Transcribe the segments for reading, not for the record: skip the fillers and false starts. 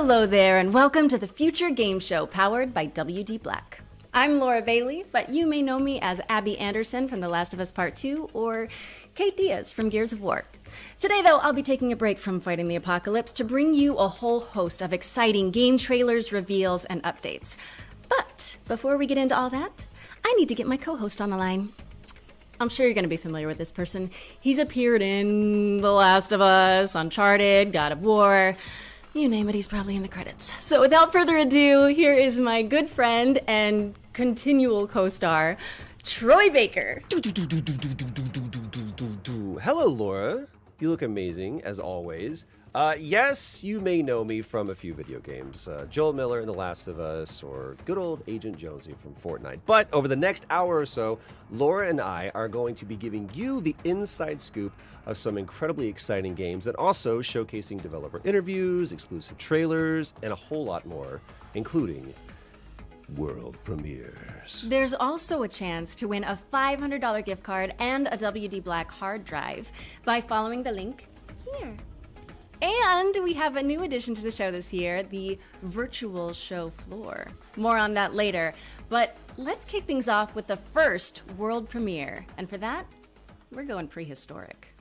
Hello there, and welcome to the Future Game Show powered by WD Black. I'm Laura Bailey, but you may know me as Abby Anderson from The Last of Us Part 2 or Kate Diaz from Gears of War. Today, though, I'll be taking a break from fighting the apocalypse to bring you a whole host of exciting game trailers, reveals, and updates. But before we get into all that, I need to get my co-host on the line. I'm sure you're going to be familiar with this person. He's appeared in The Last of Us, Uncharted, God of War. You name it, he's probably in the credits. So without further ado, here is my good friend and continual co-star, Troy Baker. Hello, Laura. You look amazing, as always. Yes, you may know me from a few video games. Joel Miller in The Last of Us, or good old Agent Jonesy from Fortnite. But over the next hour or so, Laura and I are going to be giving you the inside scoop of some incredibly exciting games and also showcasing developer interviews, exclusive trailers, and a whole lot more, including world premieres. There's also a chance to win a $500 gift card and a WD Black hard drive by following the link here. And we have a new addition to the show this year, the virtual show floor. More on that later, but let's kick things off with the first world premiere. And for that, we're going prehistoric.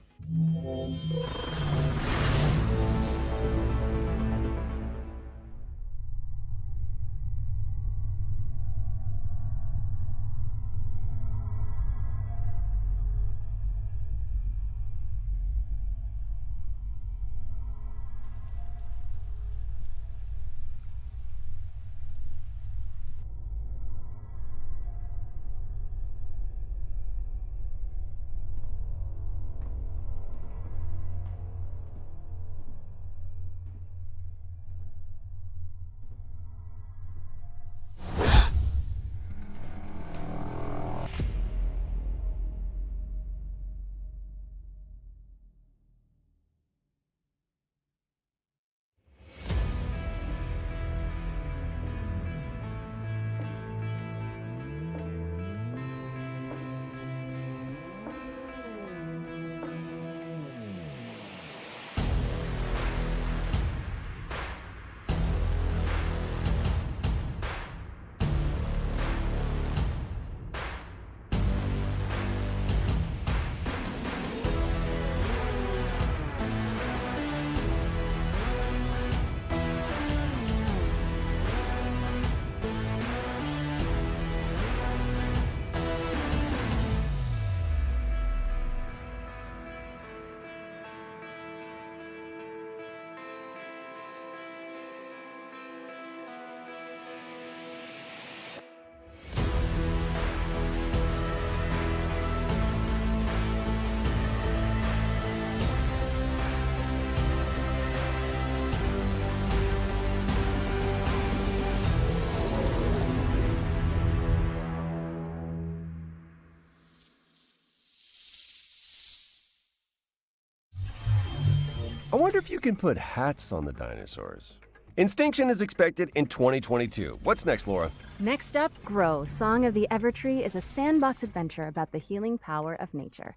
I wonder if you can put hats on the dinosaurs. Instinction is expected in 2022. What's next, Laura? Next up, Grow, Song of the Evertree is a sandbox adventure about the healing power of nature.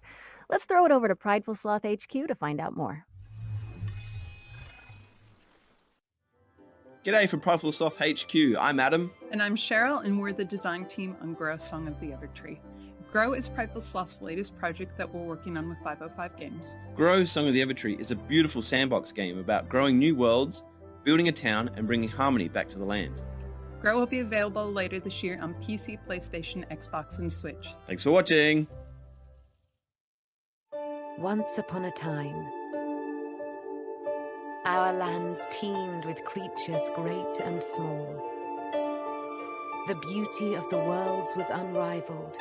Let's throw it over to Prideful Sloth HQ to find out more. G'day from Prideful Sloth HQ. I'm Adam. And I'm Cheryl, and we're the design team on Grow, Song of the Evertree. Grow is Prideful Sloth's latest project that we're working on with 505 Games. Grow, Song of the Evertree is a beautiful sandbox game about growing new worlds, building a town, and bringing harmony back to the land. Grow will be available later this year on PC, PlayStation, Xbox, and Switch. Thanks for watching. Once upon a time, our lands teemed with creatures great and small. The beauty of the worlds was unrivaled.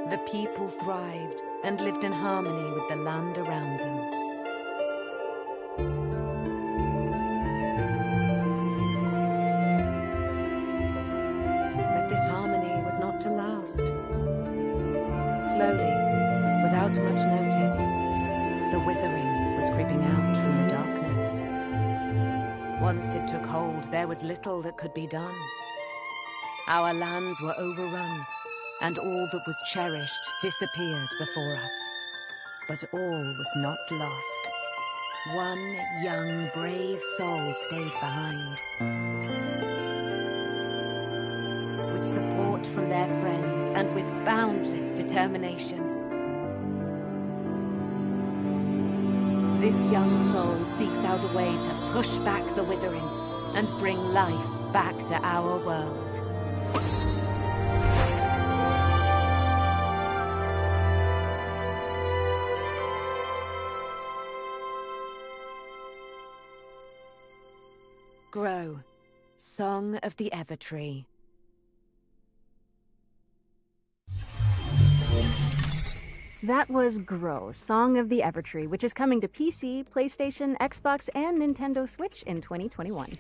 The people thrived and lived in harmony with the land around them. But this harmony was not to last. Slowly, without much notice, the withering was creeping out from the darkness. Once it took hold, there was little that could be done. Our lands were overrun, and all that was cherished disappeared before us. But all was not lost. One young, brave soul stayed behind. With support from their friends and with boundless determination. This young soul seeks out a way to push back the withering and bring life back to our world. Grow, Song of the Evertree. That was Grow, Song of the Evertree, which is coming to PC, PlayStation, Xbox, and Nintendo Switch in 2021.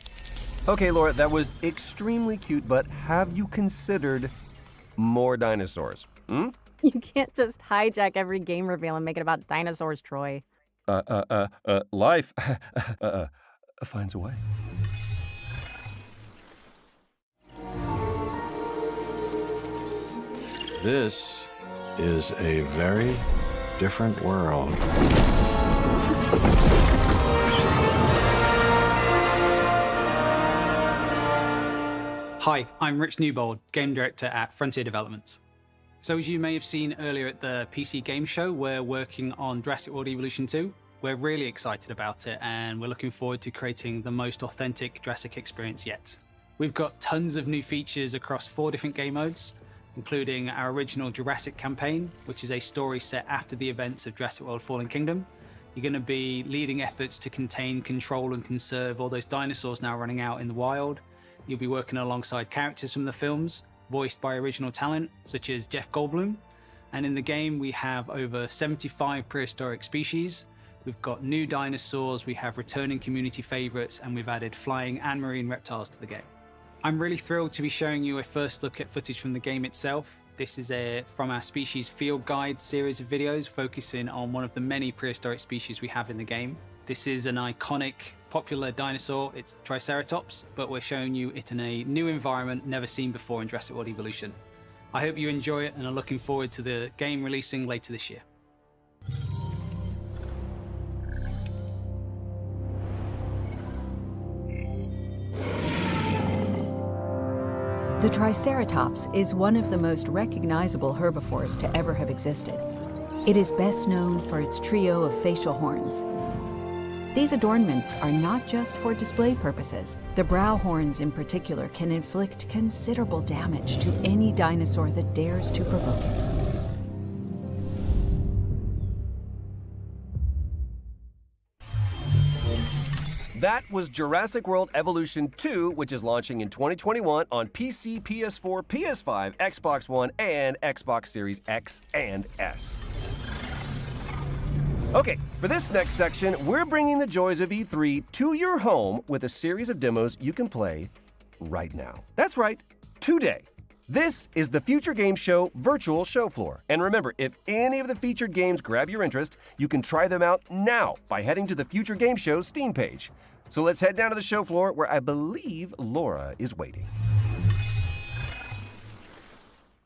Okay, Laura, that was extremely cute, but have you considered more dinosaurs? Hmm? You can't just hijack every game reveal and make it about dinosaurs, Troy. Life finds a way. This is a very different world. Hi, I'm Rich Newbold, Game Director at Frontier Developments. So as you may have seen earlier at the PC Game Show, we're working on Jurassic World Evolution 2. We're really excited about it and we're looking forward to creating the most authentic Jurassic experience yet. We've got tons of new features across 4 different game modes, including our original Jurassic campaign, which is a story set after the events of Jurassic World Fallen Kingdom. You're going to be leading efforts to contain, control, and conserve all those dinosaurs now running out in the wild. You'll be working alongside characters from the films, voiced by original talent, such as Jeff Goldblum. And in the game, we have over 75 prehistoric species. We've got new dinosaurs, we have returning community favorites, and we've added flying and marine reptiles to the game. I'm really thrilled to be showing you a first look at footage from the game itself. This is from our Species Field Guide series of videos focusing on one of the many prehistoric species we have in the game. This is an iconic, popular dinosaur. It's the Triceratops, but we're showing you it in a new environment never seen before in Jurassic World Evolution. I hope you enjoy it and are looking forward to the game releasing later this year. The Triceratops is one of the most recognizable herbivores to ever have existed. It is best known for its trio of facial horns. These adornments are not just for display purposes. The brow horns in particular can inflict considerable damage to any dinosaur that dares to provoke it. That was Jurassic World Evolution 2, which is launching in 2021 on PC, PS4, PS5, Xbox One, and Xbox Series X and S. Okay, for this next section, we're bringing the joys of E3 to your home with a series of demos you can play right now. That's right, today. This is the Future Game Show virtual show floor. And remember, if any of the featured games grab your interest, you can try them out now by heading to the Future Game Show Steam page. So let's head down to the show floor where I believe Laura is waiting.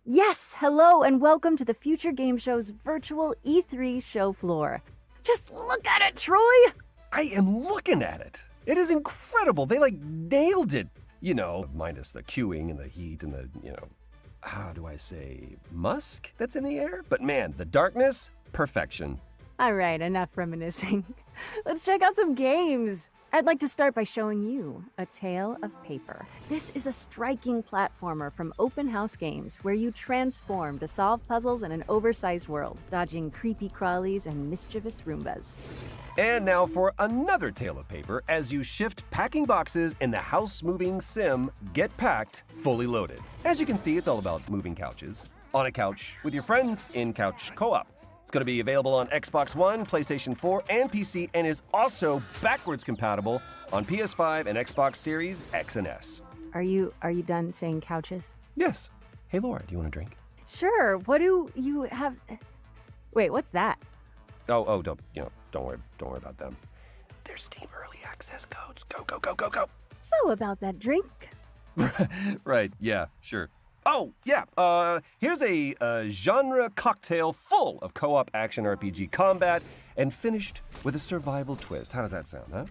Yes, hello and welcome to the Future Game Show's virtual E3 show floor. Just look at it, Troy! I am looking at it. It is incredible. They nailed it. You know, minus the queuing and the heat and the, how do I say, musk that's in the air? But man, the darkness, perfection. All right, enough reminiscing. Let's check out some games. I'd like to start by showing you A Tale of Paper. This is a striking platformer from Open House Games where you transform to solve puzzles in an oversized world, dodging creepy crawlies and mischievous Roombas. And now for another Tale of Paper as you shift packing boxes in the house-moving sim Get Packed, Fully Loaded. As you can see, it's all about moving couches on a couch with your friends in couch co-op. It's going to be available on Xbox One, PlayStation 4, and PC, and is also backwards compatible on PS5 and Xbox Series X and S. Are you done saying couches? Yes. Hey, Laura, do you want a drink? Sure. What do you have? Wait, what's that? Oh, don't worry about them. They're Steam Early Access codes. Go. So about that drink. Right, yeah, sure. Oh, yeah, here's a genre cocktail full of co-op action RPG combat and finished with a survival twist. How does that sound, huh?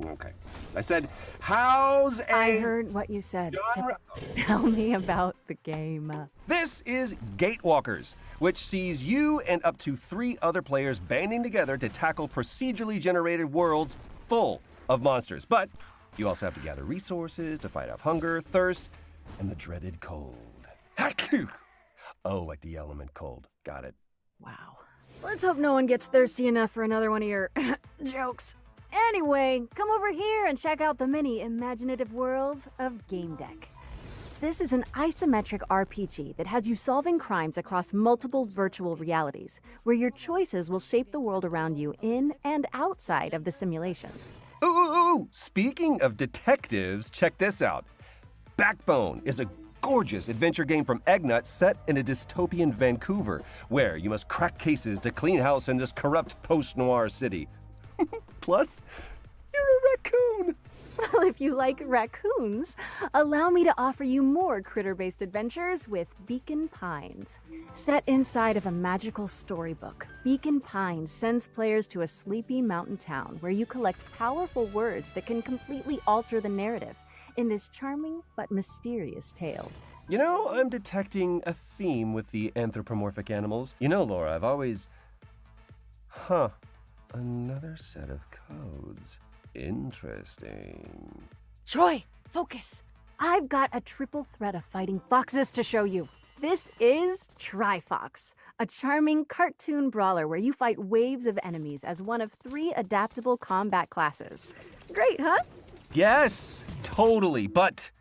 Okay. I said, how's a... I heard what you said. genre? Tell me about the game. This is Gatewalkers, which sees you and up to 3 other players banding together to tackle procedurally generated worlds full of monsters. But you also have to gather resources to fight off hunger, thirst, and the dreaded cold. Oh, like the element cold. Got it. Wow. Let's hope no one gets thirsty enough for another one of your jokes. Anyway, come over here and check out the many imaginative worlds of Game Deck. This is an isometric RPG that has you solving crimes across multiple virtual realities, where your choices will shape the world around you in and outside of the simulations. Ooh! Speaking of detectives, check this out. Backbone is a gorgeous adventure game from Eggnut set in a dystopian Vancouver, where you must crack cases to clean house in this corrupt post-noir city. Plus, you're a raccoon. Well, if you like raccoons, allow me to offer you more critter-based adventures with Beacon Pines. Set inside of a magical storybook, Beacon Pines sends players to a sleepy mountain town where you collect powerful words that can completely alter the narrative in this charming but mysterious tale. You know, I'm detecting a theme with the anthropomorphic animals. You know, Laura, I've always... Another set of codes. Interesting. Troy, focus! I've got a triple threat of fighting foxes to show you. This is Trifox, a charming cartoon brawler where you fight waves of enemies as one of 3 adaptable combat classes. Great, huh? Yes, totally, but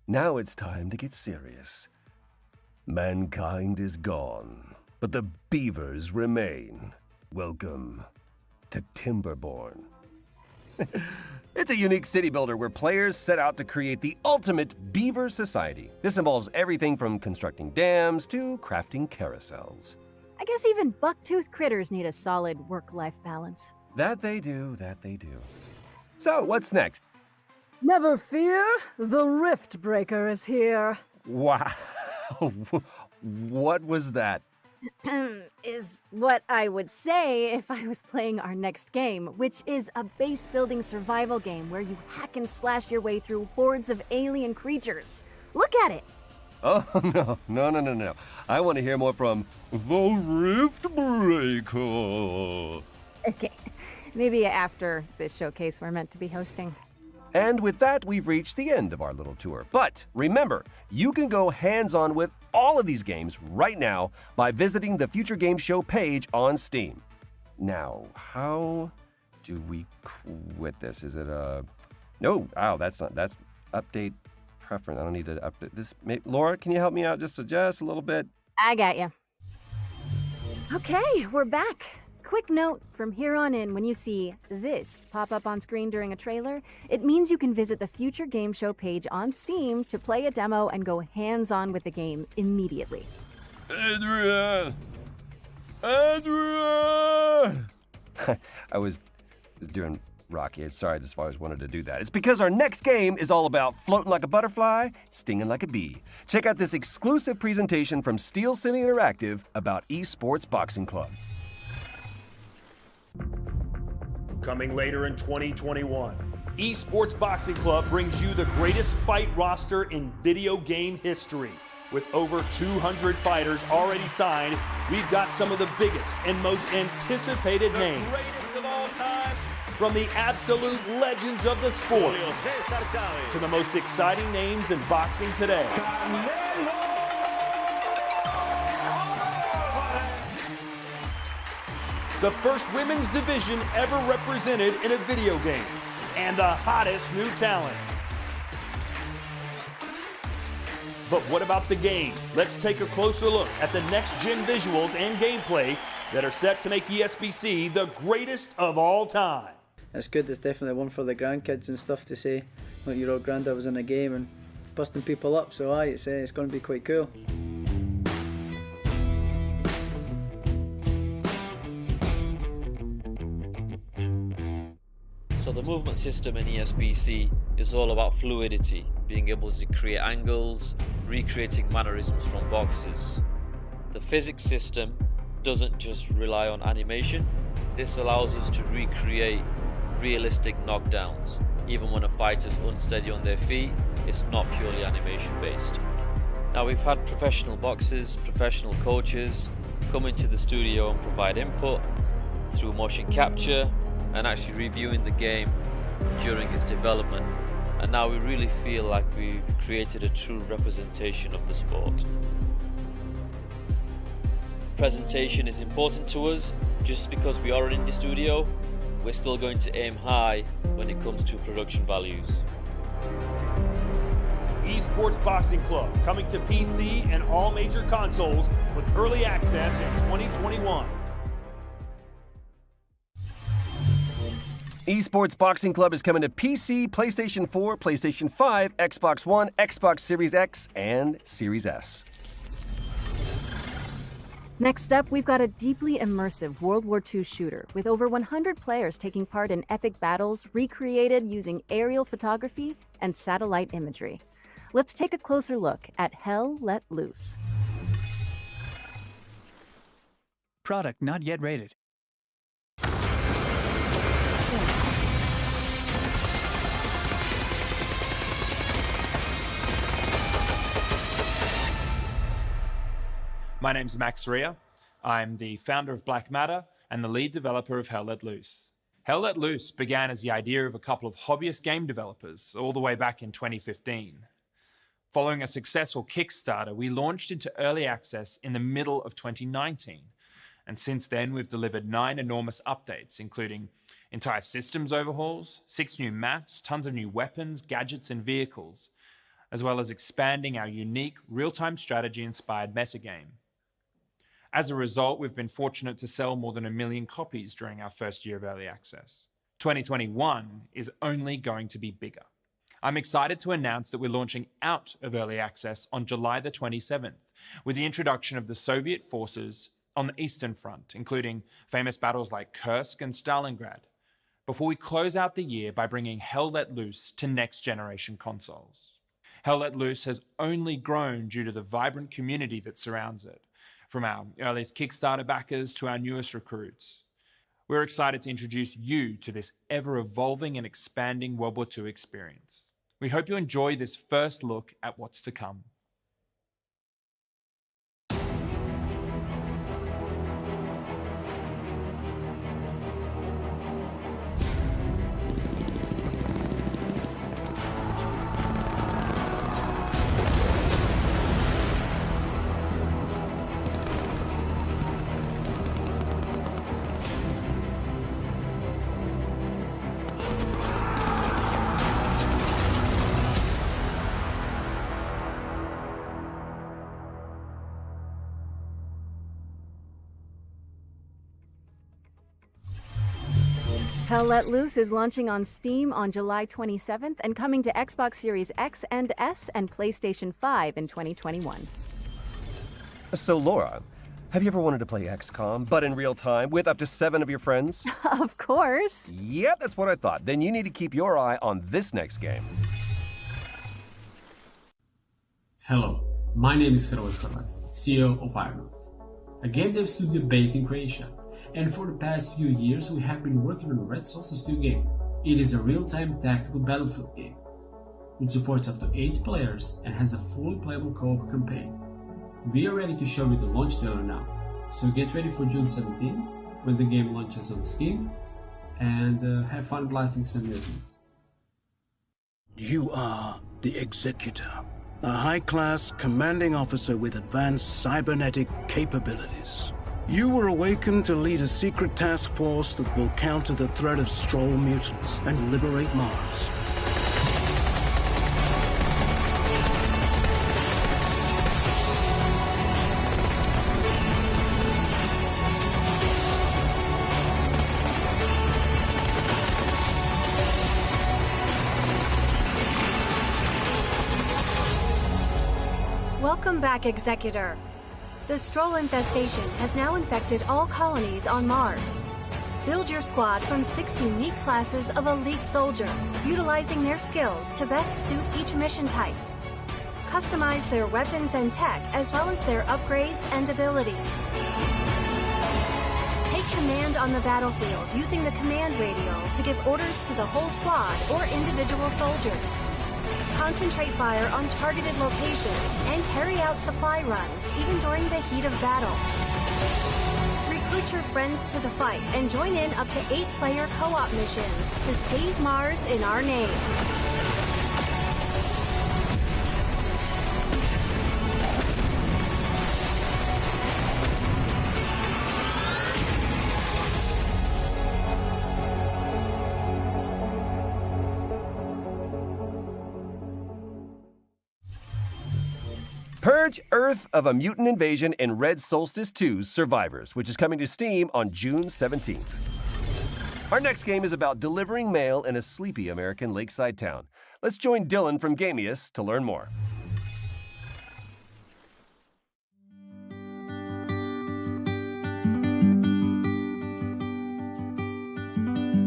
now it's time to get serious. Mankind is gone, but the beavers remain. Welcome to Timberborn. It's a unique city builder where players set out to create the ultimate beaver society. This involves everything from constructing dams to crafting carousels. I guess even buck-toothed critters need a solid work-life balance. That they do. So, what's next? Never fear, the Rift Breaker is here. Wow. What was that? Is what I would say if I was playing our next game, which is a base-building survival game where you hack and slash your way through hordes of alien creatures. Look at it! Oh, no. I want to hear more from the Rift Breaker. Okay, maybe after this showcase we're meant to be hosting. And with that, we've reached the end of our little tour. But remember, you can go hands-on with all of these games right now by visiting the Future Game Show page on Steam. Now, how do we quit this? Is it a... No, that's update preference. I don't need to update this. Laura, can you help me out just a little bit? I got you. Okay, we're back. Quick note, from here on in, when you see this pop up on screen during a trailer, it means you can visit the Future Game Show page on Steam to play a demo and go hands-on with the game immediately. Adrian! I was doing Rocky. I'm sorry, I just always wanted to do that. It's because our next game is all about floating like a butterfly, stinging like a bee. Check out this exclusive presentation from Steel City Interactive about Esports Boxing Club. Coming later in 2021, Esports Boxing Club brings you the greatest fight roster in video game history. With over 200 fighters already signed, we've got some of the biggest and most anticipated names. Greatest of all time. From the absolute legends of the sport to the most exciting names in boxing today. The first women's division ever represented in a video game, and the hottest new talent. But what about the game? Let's take a closer look at the next-gen visuals and gameplay that are set to make ESBC the greatest of all time. It's good. It's definitely one for the grandkids and stuff to say, look, your old granddad was in a game and busting people up, so it's going to be quite cool. So the movement system in ESBC is all about fluidity, being able to create angles, recreating mannerisms from boxes. The physics system doesn't just rely on animation. This allows us to recreate realistic knockdowns. Even when a fighter's unsteady on their feet, it's not purely animation based. Now, we've had professional boxers, professional coaches come into the studio and provide input through motion capture and actually reviewing the game during its development. And now we really feel like we've created a true representation of the sport. Presentation is important to us. Just because we are an indie studio, we're still going to aim high when it comes to production values. Esports Boxing Club coming to PC and all major consoles with early access in 2021. Esports Boxing Club is coming to PC, PlayStation 4, PlayStation 5, Xbox One, Xbox Series X, and Series S. Next up, we've got a deeply immersive World War II shooter with over 100 players taking part in epic battles recreated using aerial photography and satellite imagery. Let's take a closer look at Hell Let Loose. Product not yet rated. My name's Max Rea. I'm the founder of Black Matter and the lead developer of Hell Let Loose. Hell Let Loose began as the idea of a couple of hobbyist game developers all the way back in 2015. Following a successful Kickstarter, we launched into early access in the middle of 2019. And since then, we've delivered 9 enormous updates, including entire systems overhauls, 6 new maps, tons of new weapons, gadgets, and vehicles, as well as expanding our unique real-time strategy-inspired metagame. As a result, we've been fortunate to sell more than 1 million copies during our first year of early access. 2021 is only going to be bigger. I'm excited to announce that we're launching out of early access on July the 27th with the introduction of the Soviet forces on the Eastern Front, including famous battles like Kursk and Stalingrad, before we close out the year by bringing Hell Let Loose to next-generation consoles. Hell Let Loose has only grown due to the vibrant community that surrounds it, from our earliest Kickstarter backers to our newest recruits. We're excited to introduce you to this ever-evolving and expanding World War II experience. We hope you enjoy this first look at what's to come. Hell Let Loose is launching on Steam on July 27th and coming to Xbox Series X and S and PlayStation 5 in 2021. So, Laura, have you ever wanted to play XCOM, but in real time, with up to 7 of your friends? Of course. Yep, that's what I thought. Then you need to keep your eye on this next game. Hello, my name is Herald Halibut, CEO of Ireland, a game dev studio based in Croatia. And for the past few years we have been working on a Red Solstice 2 game. It is a real-time tactical battlefield game, which supports up to 8 players and has a fully playable co-op campaign. We are ready to show you the launch trailer now, so get ready for June 17 when the game launches on Steam, and have fun blasting some mutants. You are the Executor, a high-class commanding officer with advanced cybernetic capabilities. You were awakened to lead a secret task force that will counter the threat of Stroll mutants and liberate Mars. Welcome back, Executor. The Stroll infestation has now infected all colonies on Mars. Build your squad from 6 unique classes of elite soldier, utilizing their skills to best suit each mission type. Customize their weapons and tech, as well as their upgrades and abilities. Take command on the battlefield using the command radio to give orders to the whole squad or individual soldiers. Concentrate fire on targeted locations and carry out supply runs even during the heat of battle. Recruit your friends to the fight and join in up to 8-player co-op missions to save Mars in our name. Purge Earth of a Mutant Invasion in Red Solstice 2's Survivors, which is coming to Steam on June 17th. Our next game is about delivering mail in a sleepy American lakeside town. Let's join Dylan from Gamius to learn more.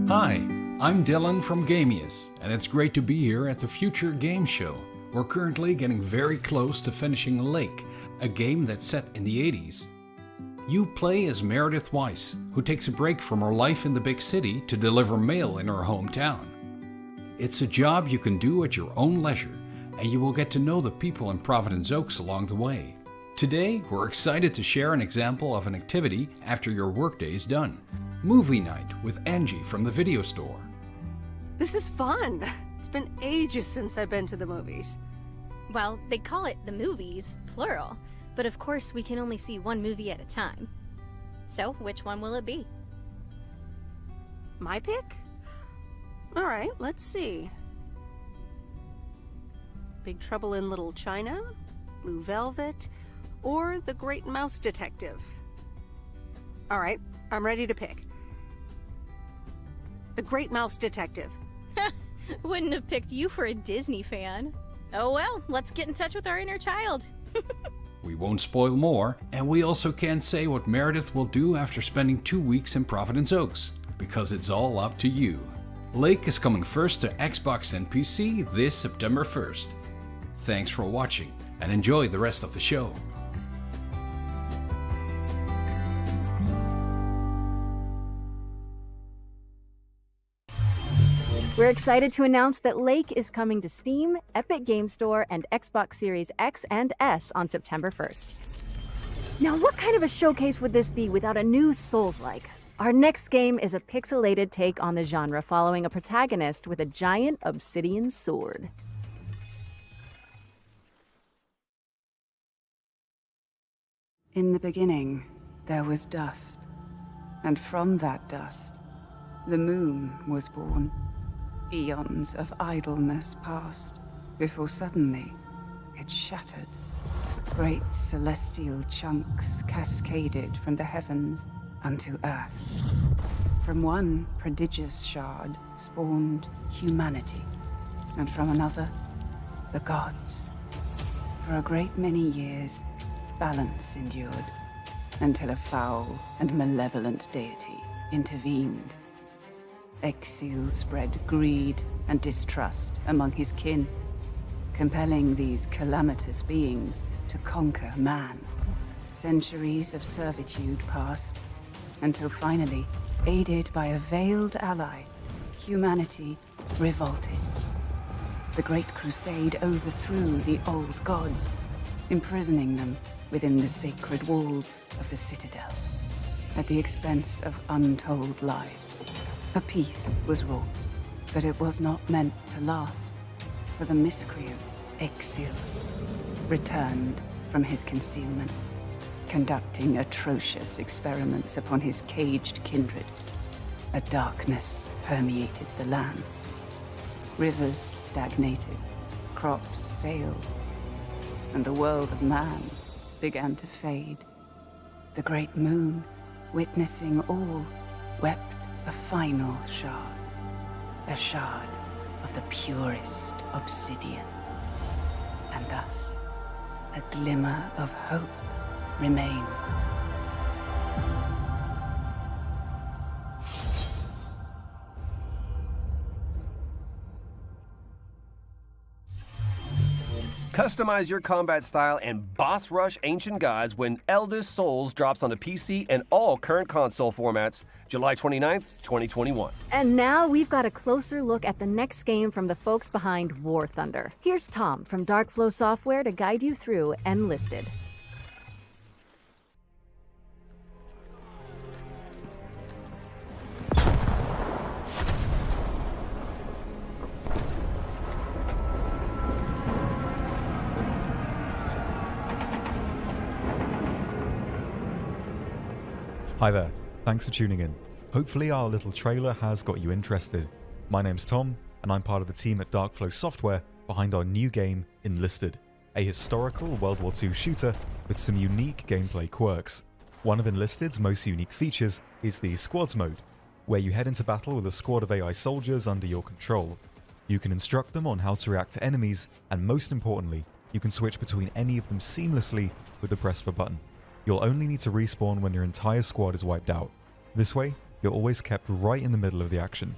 Hi, I'm Dylan from Gamius, and it's great to be here at the Future Game Show. We're currently getting very close to finishing Lake, a game that's set in the 80s. You play as Meredith Weiss, who takes a break from her life in the big city to deliver mail in her hometown. It's a job you can do at your own leisure, and you will get to know the people in Providence Oaks along the way. Today, we're excited to share an example of an activity after your workday is done. Movie night with Angie from the video store. This is fun. It's been ages since I've been to the movies. Well, they call it the movies, plural, but of course we can only see one movie at a time. So, which one will it be? My pick? All right, let's see. Big Trouble in Little China, Blue Velvet, or The Great Mouse Detective. All right, I'm ready to pick. The Great Mouse Detective. Wouldn't have picked you for a Disney fan. Oh well, let's get in touch with our inner child. We won't spoil more, and we also can't say what Meredith will do after spending 2 weeks in Providence Oaks, because it's all up to you. Lake is coming first to Xbox and PC this September 1st. Thanks for watching, and enjoy the rest of the show. We're excited to announce that Lake is coming to Steam, Epic Game Store, and Xbox Series X and S on September 1st. Now, what kind of a showcase would this be without a new Souls-like? Our next game is a pixelated take on the genre, following a protagonist with a giant obsidian sword. In the beginning, there was dust, and from that dust, the moon was born. Eons of idleness passed, before suddenly it shattered. Great celestial chunks cascaded from the heavens unto earth. From one prodigious shard spawned humanity, and from another, the gods. For a great many years, balance endured, until a foul and malevolent deity intervened. Exile spread greed and distrust among his kin, compelling these calamitous beings to conquer man. Centuries of servitude passed, until finally, aided by a veiled ally, humanity revolted. The Great Crusade overthrew the old gods, imprisoning them within the sacred walls of the Citadel, at the expense of untold lives. A peace was wrought, but it was not meant to last, for the miscreant, Exil, returned from his concealment, conducting atrocious experiments upon his caged kindred. A darkness permeated the lands. Rivers stagnated, crops failed, and the world of man began to fade. The great moon, witnessing all, wept a final shard, a shard of the purest obsidian. And thus, a glimmer of hope remains. Customize your combat style and boss rush ancient gods when Eldest Souls drops onto PC and all current console formats July 29th, 2021. And now we've got a closer look at the next game from the folks behind War Thunder. Here's Tom from Darkflow Software to guide you through Enlisted. Hi there, thanks for tuning in. Hopefully our little trailer has got you interested. My name's Tom, and I'm part of the team at Darkflow Software behind our new game, Enlisted, a historical World War II shooter with some unique gameplay quirks. One of Enlisted's most unique features is the Squads mode, where you head into battle with a squad of AI soldiers under your control. You can instruct them on how to react to enemies, and most importantly, you can switch between any of them seamlessly with the press of a button. You'll only need to respawn when your entire squad is wiped out. This way, you're always kept right in the middle of the action.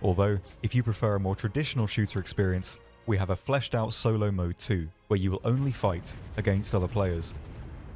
Although, if you prefer a more traditional shooter experience, we have a fleshed out solo mode too, where you will only fight against other players.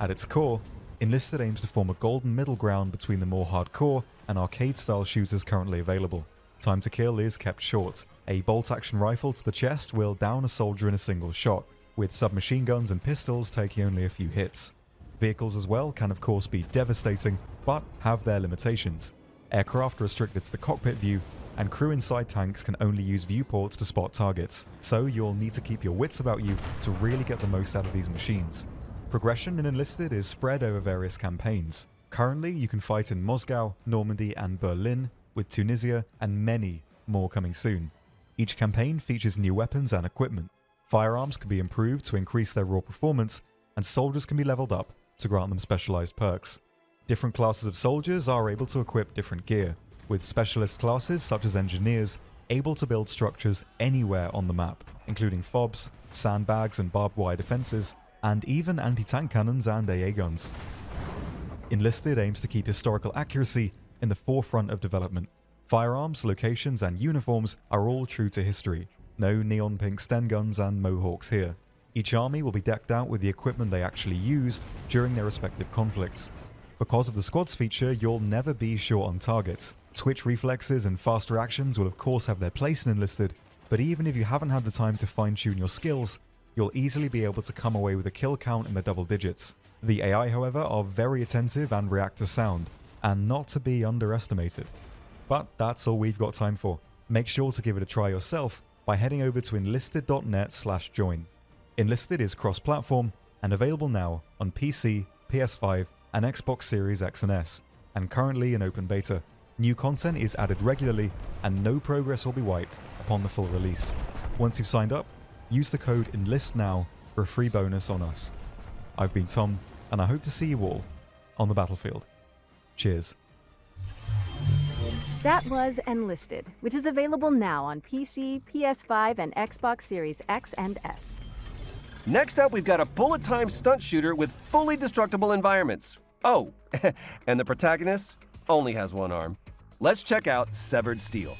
At its core, Enlisted aims to form a golden middle ground between the more hardcore and arcade-style shooters currently available. Time to kill is kept short. A bolt-action rifle to the chest will down a soldier in a single shot, with submachine guns and pistols taking only a few hits. Vehicles as well can of course be devastating, but have their limitations. Aircraft are restricted to the cockpit view, and crew inside tanks can only use viewports to spot targets, so you'll need to keep your wits about you to really get the most out of these machines. Progression in Enlisted is spread over various campaigns. Currently you can fight in Moscow, Normandy and Berlin, with Tunisia and many more coming soon. Each campaign features new weapons and equipment. Firearms can be improved to increase their raw performance, and soldiers can be leveled up to grant them specialized perks. Different classes of soldiers are able to equip different gear, with specialist classes such as engineers able to build structures anywhere on the map, including FOBs, sandbags and barbed wire defenses, and even anti-tank cannons and AA guns. Enlisted aims to keep historical accuracy in the forefront of development. Firearms, locations and uniforms are all true to history. No neon pink Sten guns and mohawks here. Each army will be decked out with the equipment they actually used during their respective conflicts. Because of the squads feature, you'll never be short on targets. Twitch reflexes and fast reactions will of course have their place in Enlisted, but even if you haven't had the time to fine-tune your skills, you'll easily be able to come away with a kill count in the double digits. The AI, however, are very attentive and react to sound, and not to be underestimated. But that's all we've got time for. Make sure to give it a try yourself by heading over to enlisted.net/join. Enlisted is cross-platform and available now on PC, PS5 and Xbox Series X and S, and currently in open beta. New content is added regularly and no progress will be wiped upon the full release. Once you've signed up, use the code ENLISTNOW for a free bonus on us. I've been Tom, and I hope to see you all on the battlefield. Cheers. That was Enlisted, which is available now on PC, PS5 and Xbox Series X and S. Next up, we've got a bullet-time stunt shooter with fully destructible environments. Oh, and the protagonist only has one arm. Let's check out Severed Steel.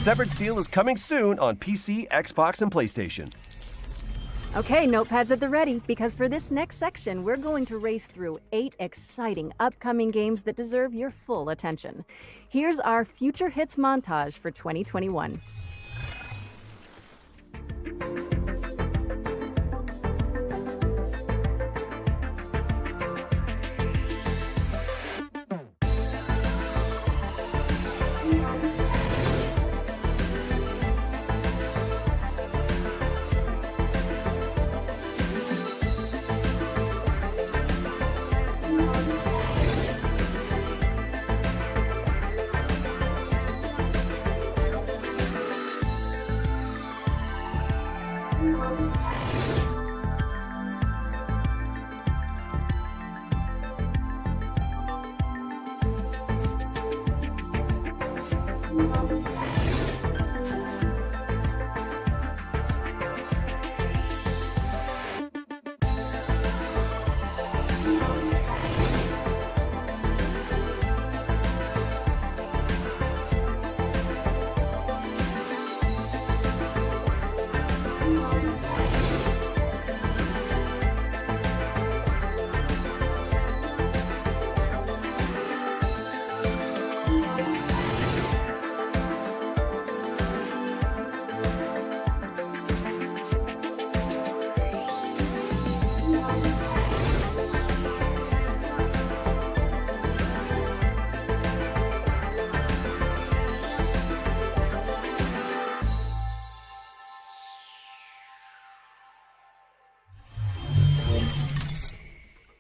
Severed Steel is coming soon on PC, Xbox, and PlayStation. Okay, notepads at the ready, because for this next section, we're going to race through 8 exciting upcoming games that deserve your full attention. Here's our future hits montage for 2021.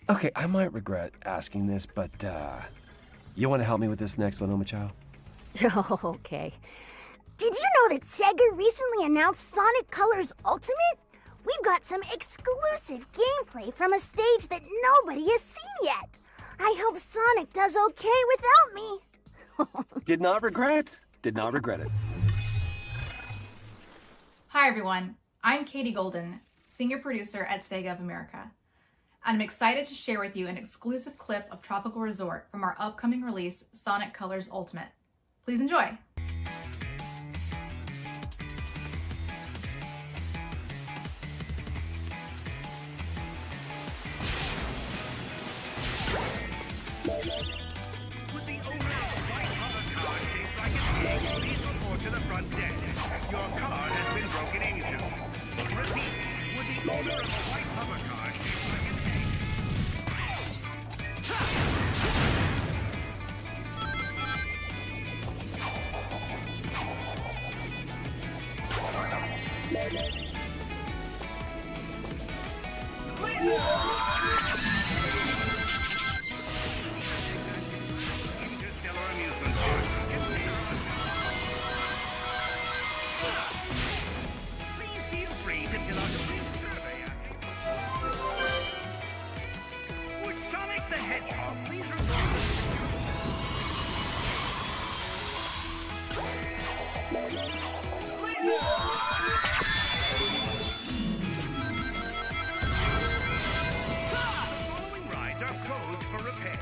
Okay, I might regret asking this, but, you want to help me with this next one, Omachow? Okay. Did you know that Sega recently announced Sonic Colors Ultimate? We've got some exclusive gameplay from a stage that nobody has seen yet. I hope Sonic does okay without me. Did not regret it. Hi everyone, I'm Katie Golden, senior producer at Sega of America. And I'm excited to share with you an exclusive clip of Tropical Resort from our upcoming release, Sonic Colors Ultimate. Please enjoy. To the front deck. Your car has been broken into. Repeat, would the owner of a white hover car shaped like an egg? Interstellar amusement park. Feel free to fill out a brief survey after. Would Sonic the Hedgehog please The following rides are codes for repair.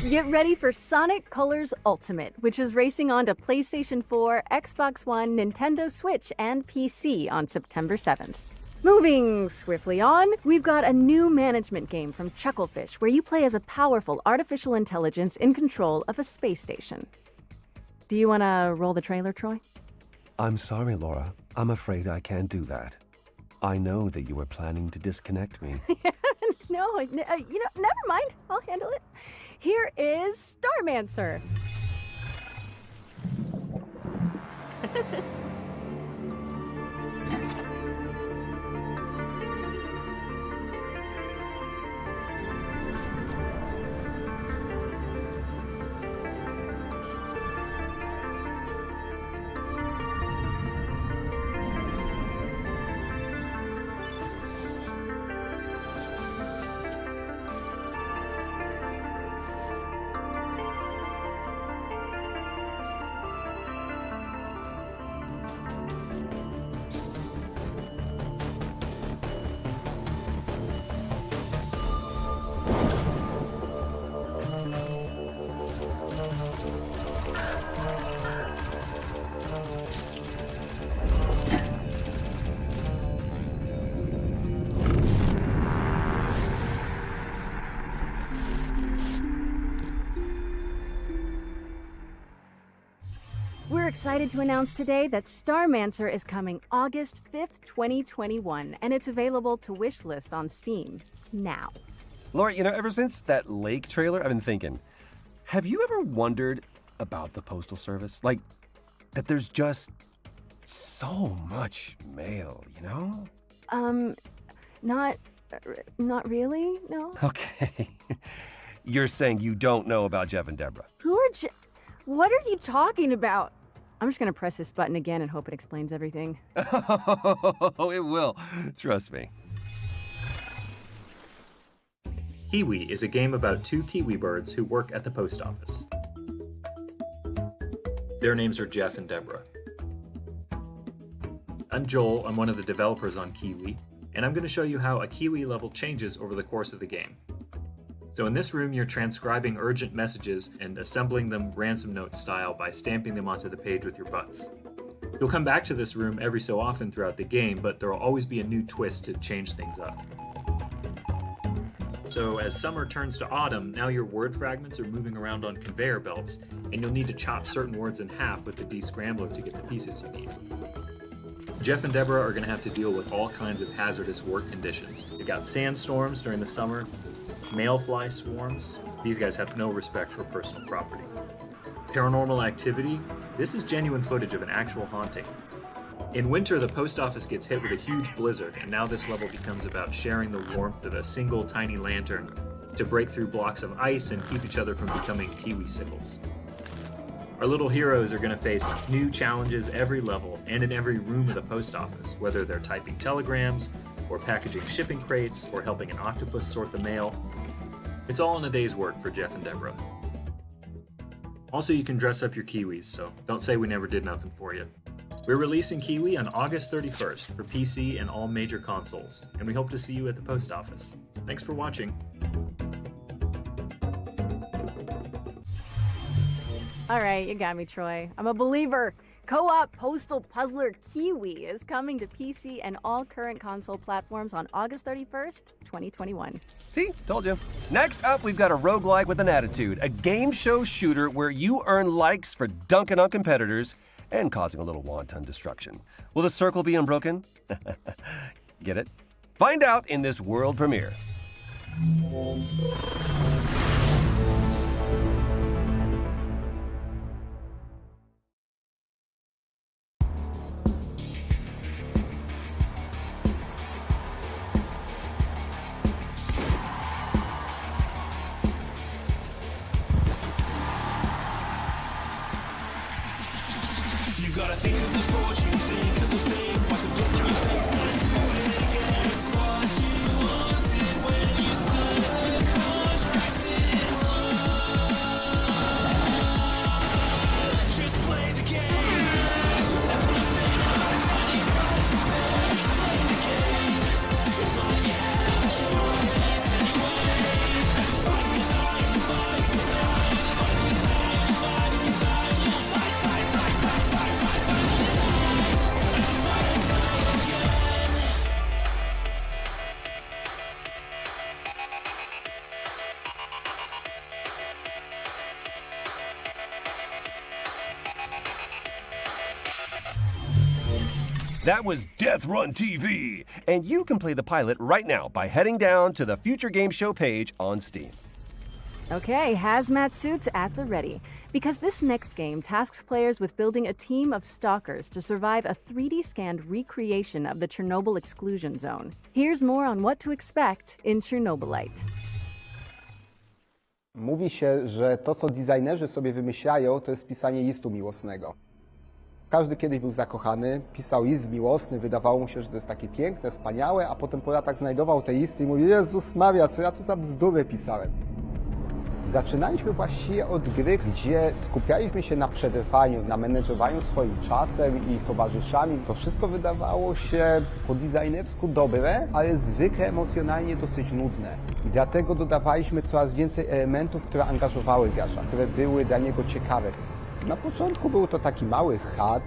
Get ready for Sonic Colors Ultimate, which is racing on to PlayStation 4, Xbox One, Nintendo Switch, and PC on September 7th. Moving swiftly on, we've got a new management game from Chucklefish where you play as a powerful artificial intelligence in control of a space station. Do you want to roll the trailer, Troy? I'm sorry, Laura. I'm afraid I can't do that. I know that you were planning to disconnect me. No, never mind. I'll handle it. Here is Starmancer. We're excited to announce today that Starmancer is coming August 5th, 2021, and it's available to wishlist on Steam now. Laura, ever since that lake trailer, I've been thinking, have you ever wondered about the Postal Service? Like, that there's just so much mail, Not really, no. Okay. You're saying you don't know about Jeff and Deborah. What are you talking about? I'm just gonna press this button again and hope it explains everything. Oh, it will. Trust me. Kiwi is a game about two kiwi birds who work at the post office. Their names are Jeff and Deborah. I'm Joel, I'm one of the developers on Kiwi, and I'm going to show you how a Kiwi level changes over the course of the game. So in this room, you're transcribing urgent messages and assembling them ransom note style by stamping them onto the page with your butts. You'll come back to this room every so often throughout the game, but there will always be a new twist to change things up. So as summer turns to autumn, now your word fragments are moving around on conveyor belts, and you'll need to chop certain words in half with the descrambler to get the pieces you need. Jeff and Deborah are going to have to deal with all kinds of hazardous work conditions. You've got sandstorms during the summer, mayfly swarms. These guys have no respect for personal property. Paranormal activity. This is genuine footage of an actual haunting. In winter, the post office gets hit with a huge blizzard, and now this level becomes about sharing the warmth of a single tiny lantern to break through blocks of ice and keep each other from becoming kiwi sickles. Our little heroes are going to face new challenges every level and in every room of the post office, whether they're typing telegrams, or packaging shipping crates, or helping an octopus sort the mail. It's all in a day's work for Jeff and Deborah. Also, you can dress up your kiwis, so don't say we never did nothing for you. We're releasing Kiwi on August 31st for PC and all major consoles, and we hope to see you at the post office. Thanks for watching. All right, you got me, Troy. I'm a believer. Co-op postal puzzler Kiwi is coming to PC and all current console platforms on August 31st, 2021. See? Told you. Next up, we've got a roguelike with an attitude, a game show shooter where you earn likes for dunking on competitors and causing a little wanton destruction. Will the circle be unbroken? Get it? Find out in this world premiere. Gotta think of the fortune, think of the fame, what the book in your face and do it again. It's what you wanted when you signed the contract in love. Just play the game. Definitely not a tiny price to pay. Play the game. It's not you have a choice anyway. Fight me down, fight me down, fight me down, fight me down. You'll fight, fight, fight, fight, fight. That was Death Run TV, and you can play the pilot right now by heading down to the Future Game Show page on Steam. Okay, Hazmat Suit's at the ready, because this next game tasks players with building a team of stalkers to survive a 3D scanned recreation of the Chernobyl exclusion zone. Here's more on what to expect in Chernobylite. Mówi się, że to, co designerzy sobie wymyślają, to jest pisanie listu miłosnego. Każdy kiedyś był zakochany, pisał list miłosny, wydawało mu się, że to jest takie piękne, wspaniałe, a potem po latach znajdował te listy i mówił: Jezus Maria, co ja tu za bzdury pisałem. Zaczynaliśmy właściwie od gry, gdzie skupialiśmy się na przetrwaniu, na menedżowaniu swoim czasem i towarzyszami. To wszystko wydawało się po designersku dobre, ale zwykle emocjonalnie dosyć nudne. I dlatego dodawaliśmy coraz więcej elementów, które angażowały gracza, które były dla niego ciekawe. Na początku był to taki mały chat,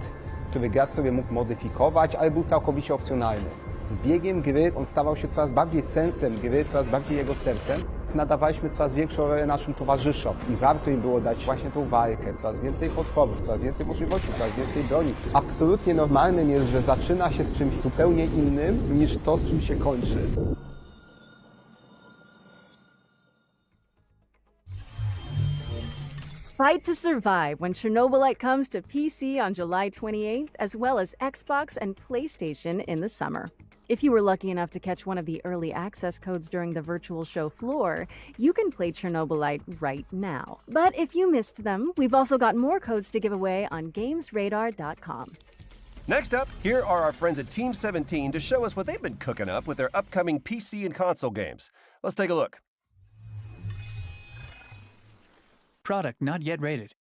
który gracz sobie mógł modyfikować, ale był całkowicie opcjonalny. Z biegiem gry on stawał się coraz bardziej sensem gry, coraz bardziej jego sercem, nadawaliśmy coraz większą rolę naszym towarzyszom i warto im było dać właśnie tą walkę, coraz więcej potworów, coraz więcej możliwości, coraz więcej broni. Absolutnie normalnym jest, że zaczyna się z czymś zupełnie innym niż to, z czym się kończy. Fight to survive when Chernobylite comes to PC on July 28th, as well as Xbox and PlayStation in the summer. If you were lucky enough to catch one of the early access codes during the virtual show floor, you can play Chernobylite right now. But if you missed them, we've also got more codes to give away on gamesradar.com. Next up, here are our friends at Team 17 to show us what they've been cooking up with their upcoming PC and console games. Let's take a look. Product not yet rated.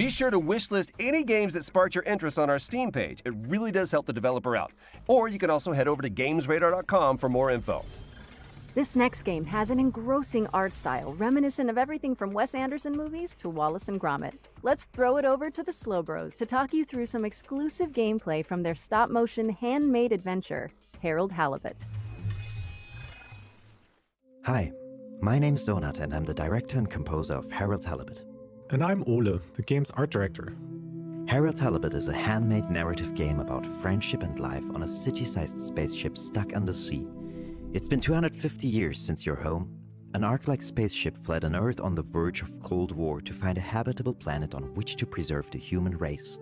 Be sure to wishlist any games that sparked your interest on our Steam page. It really does help the developer out. Or you can also head over to gamesradar.com for more info. This next game has an engrossing art style reminiscent of everything from Wes Anderson movies to Wallace and Gromit. Let's throw it over to the Slow Bros to talk you through some exclusive gameplay from their stop-motion handmade adventure, Herald Halibut. Hi, my name's Donat and I'm the director and composer of Herald Halibut. And I'm Ole, the game's art director. Herald Halibut is a handmade narrative game about friendship and life on a city-sized spaceship stuck under sea. It's been 250 years since your home. An Ark-like spaceship fled an Earth on the verge of Cold War to find a habitable planet on which to preserve the human race.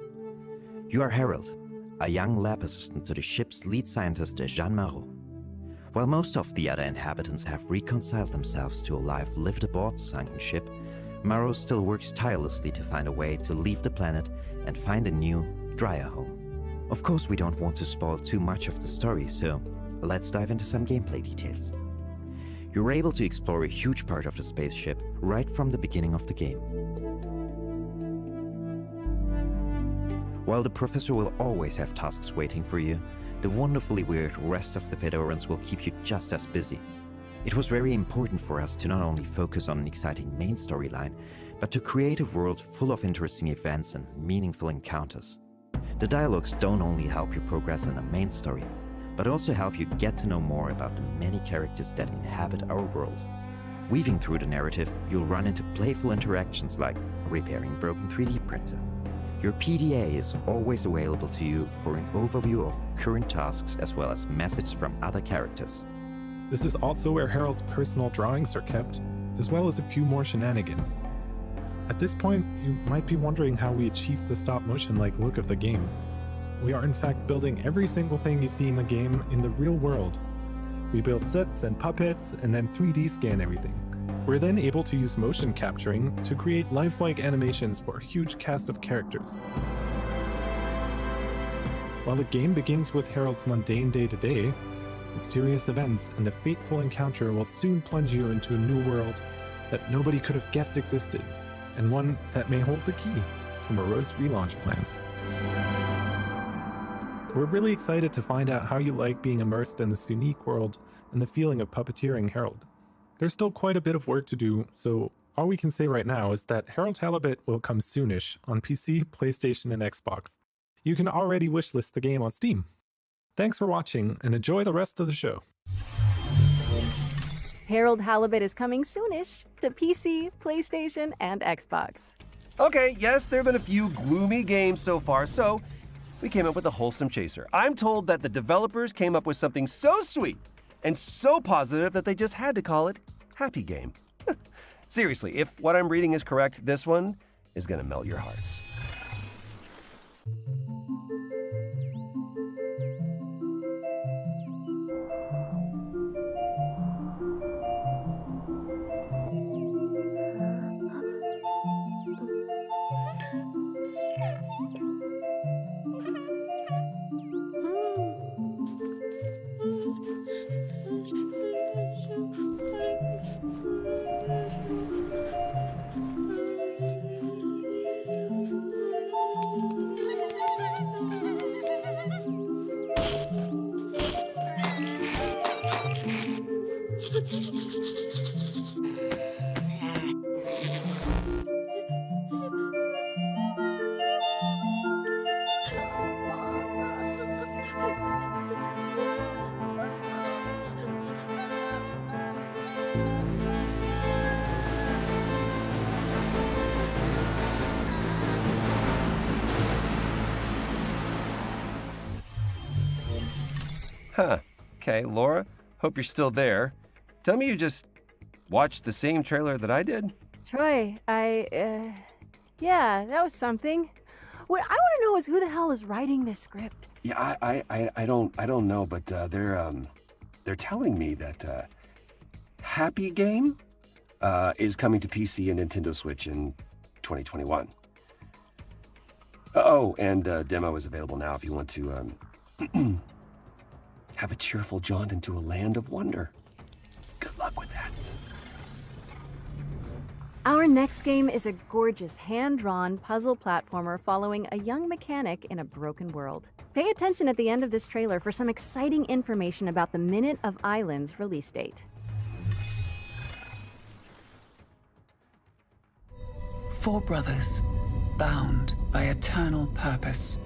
You are Harold, a young lab assistant to the ship's lead scientist, Jean Marot. While most of the other inhabitants have reconciled themselves to a life lived aboard the sunken ship, Marot still works tirelessly to find a way to leave the planet and find a new, drier home. Of course, we don't want to spoil too much of the story, so let's dive into some gameplay details. You're able to explore a huge part of the spaceship right from the beginning of the game. While the professor will always have tasks waiting for you, the wonderfully weird rest of the Fedorans will keep you just as busy. It was very important for us to not only focus on an exciting main storyline, but to create a world full of interesting events and meaningful encounters. The dialogues don't only help you progress in the main story, but also help you get to know more about the many characters that inhabit our world. Weaving through the narrative, you'll run into playful interactions like repairing a broken 3D printer. Your PDA is always available to you for an overview of current tasks as well as messages from other characters. This is also where Harold's personal drawings are kept, as well as a few more shenanigans. At this point, you might be wondering how we achieved the stop-motion-like look of the game. We are in fact building every single thing you see in the game in the real world. We build sets and puppets and then 3D scan everything. We're then able to use motion capturing to create lifelike animations for a huge cast of characters. While the game begins with Harold's mundane day-to-day, mysterious events and a fateful encounter will soon plunge you into a new world that nobody could have guessed existed, and one that may hold the key to morose relaunch plans. We're really excited to find out how you like being immersed in this unique world and the feeling of puppeteering Harold. There's still quite a bit of work to do, so all we can say right now is that Herald Halibut will come soonish on PC, PlayStation, and Xbox. You can already wishlist the game on Steam. Thanks for watching, and enjoy the rest of the show. Herald Halibut is coming soonish to PC, PlayStation, and Xbox. Okay, yes, there have been a few gloomy games so far, so we came up with a Wholesome Chaser. I'm told that the developers came up with something so sweet and so positive that they just had to call it Happy Game. Seriously, if what I'm reading is correct, this one is gonna melt your hearts. Huh. Okay, Laura, hope you're still there. Tell me you just watched the same trailer that I did? Troy, yeah, that was something. What I want to know is who the hell is writing this script? Yeah, I don't know, but they're telling me that Happy Game is coming to PC and Nintendo Switch in 2021. Oh, and demo is available now if you want to have a cheerful jaunt into a land of wonder. Good luck with that. Our next game is a gorgeous hand-drawn puzzle platformer following a young mechanic in a broken world. Pay attention at the end of this trailer for some exciting information about the Minute of Islands release date. Four brothers, bound by eternal purpose.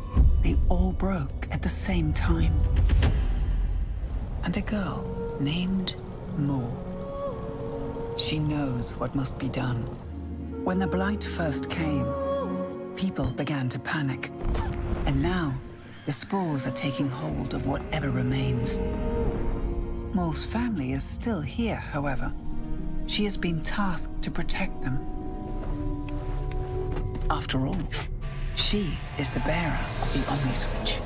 They all broke at the same time. And a girl named Mo. She knows what must be done. When the blight first came, people began to panic. And now, the spores are taking hold of whatever remains. Mo's family is still here, however. She has been tasked to protect them. After all, she is the bearer of the Omni-Switch.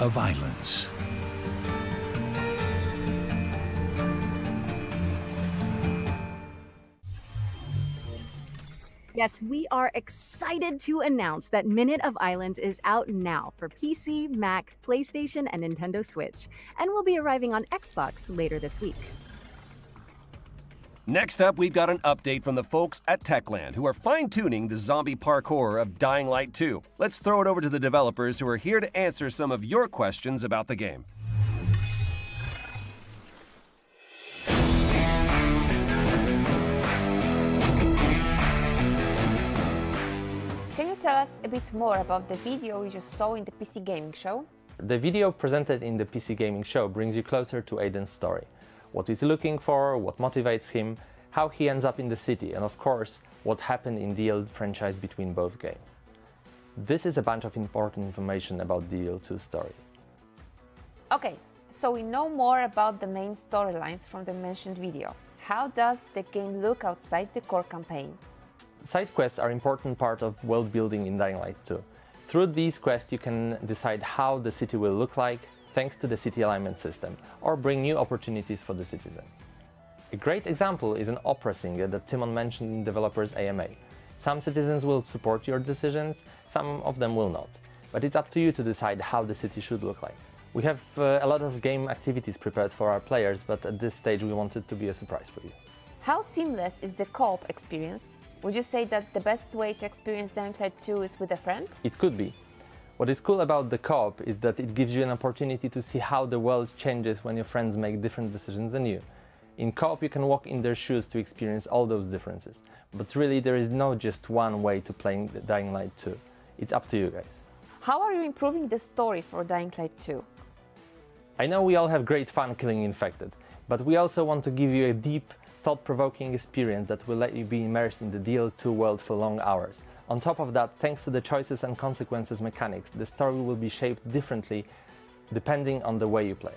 of Islands. Yes, we are excited to announce that Minute of Islands is out now for PC, Mac, PlayStation, and Nintendo Switch, and will be arriving on Xbox later this week. Next up, we've got an update from the folks at Techland, who are fine-tuning the zombie parkour of Dying Light 2. Let's throw it over to the developers who are here to answer some of your questions about the game. Can you tell us a bit more about the video you just saw in the PC Gaming Show? The video presented in the PC Gaming Show brings you closer to Aiden's story. What he's looking for, what motivates him, how he ends up in the city, and of course, what happened in the old franchise between both games. This is a bunch of important information about the DL2 story. Okay, so we know more about the main storylines from the mentioned video. How does the game look outside the core campaign? Side quests are an important part of world building in Dying Light 2. Through these quests you can decide how the city will look like thanks to the city alignment system, or bring new opportunities for the citizens. A great example is an opera singer that Timon mentioned in developers AMA. Some citizens will support your decisions, some of them will not. But it's up to you to decide how the city should look like. We have a lot of game activities prepared for our players, but at this stage we want it to be a surprise for you. How seamless is the co-op experience? Would you say that the best way to experience Dying Light 2 is with a friend? It could be. What is cool about the co-op is that it gives you an opportunity to see how the world changes when your friends make different decisions than you. In co-op you can walk in their shoes to experience all those differences. But really there is no just one way to play Dying Light 2. It's up to you guys. How are you improving the story for Dying Light 2? I know we all have great fun killing infected, but we also want to give you a deep, thought-provoking experience that will let you be immersed in the DL2 world for long hours. On top of that, thanks to the choices and consequences mechanics, the story will be shaped differently depending on the way you play.